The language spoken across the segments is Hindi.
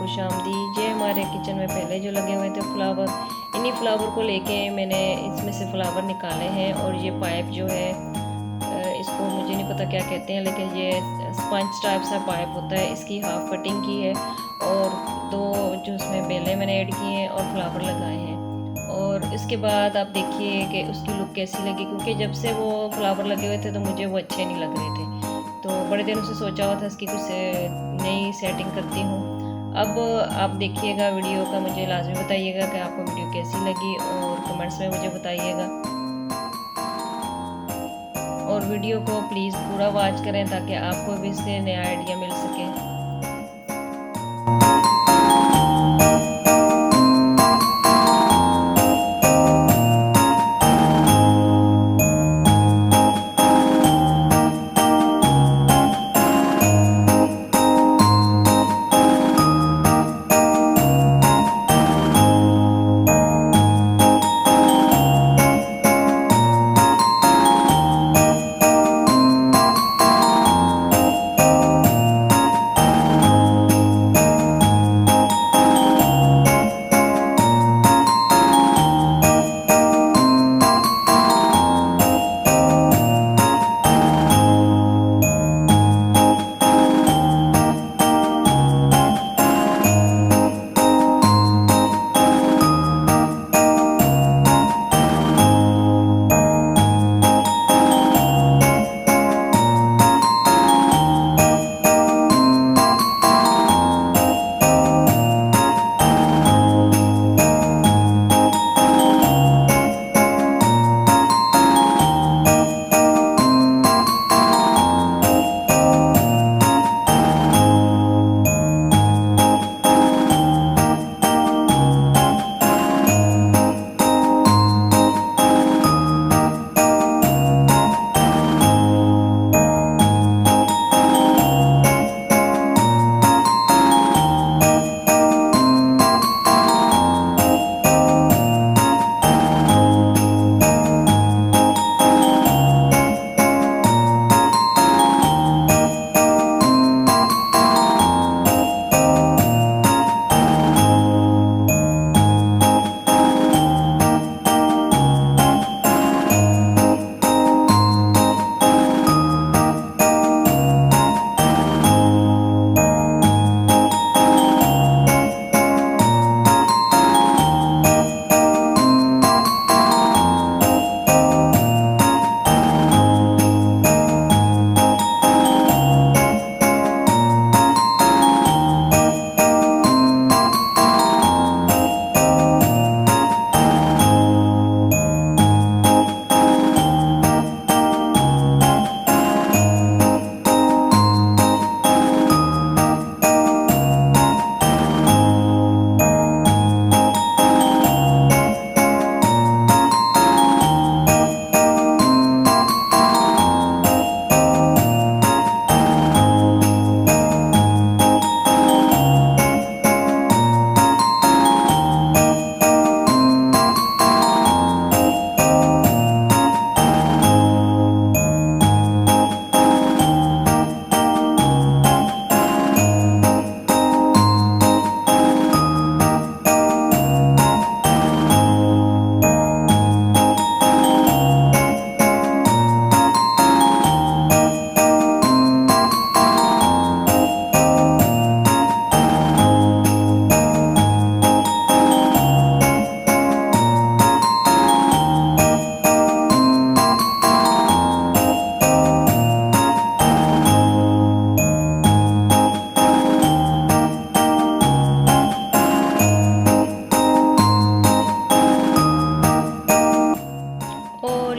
खुशामदीद। ये हमारे किचन में पहले जो लगे हुए थे फ्लावर, इन्हीं फ्लावर को लेके मैंने इसमें से फ्लावर निकाले हैं। और ये पाइप जो है इसको मुझे नहीं पता क्या कहते हैं, लेकिन ये स्पंज टाइप सा पाइप होता है, इसकी हाफ कटिंग की है और दो जो उसमें बेलें मैंने ऐड की हैं और फ्लावर लगाए हैं। और इसके बाद आप देखिए कि उसकी लुक कैसी लगी, क्योंकि जब से वो फ्लावर लगे हुए थे तो मुझे वो अच्छे नहीं लग रहे थे, तो बड़े दिनों से सोचा हुआ था इसकी कुछ नई सेटिंग करती हूँ। अब आप देखिएगा वीडियो का, मुझे लाजमी बताइएगा कि आपको वीडियो कैसी लगी और कमेंट्स में मुझे बताइएगा। और वीडियो को प्लीज़ पूरा वॉच करें ताकि आपको भी इससे नया आइडिया मिल सके।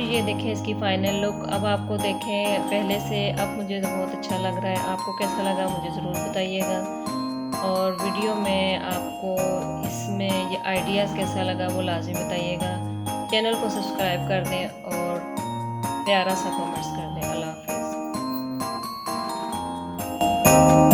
ये देखें इसकी फाइनल लुक। अब आपको देखें पहले से अब मुझे तो बहुत अच्छा लग रहा है। आपको कैसा लगा मुझे ज़रूर बताइएगा। और वीडियो में आपको इसमें ये आइडियाज़ कैसा लगा वो लाज़मी बताइएगा। चैनल को सब्सक्राइब कर दें और प्यारा सा कमेंट्स कर दें। अल्लाह हाफ़िज़।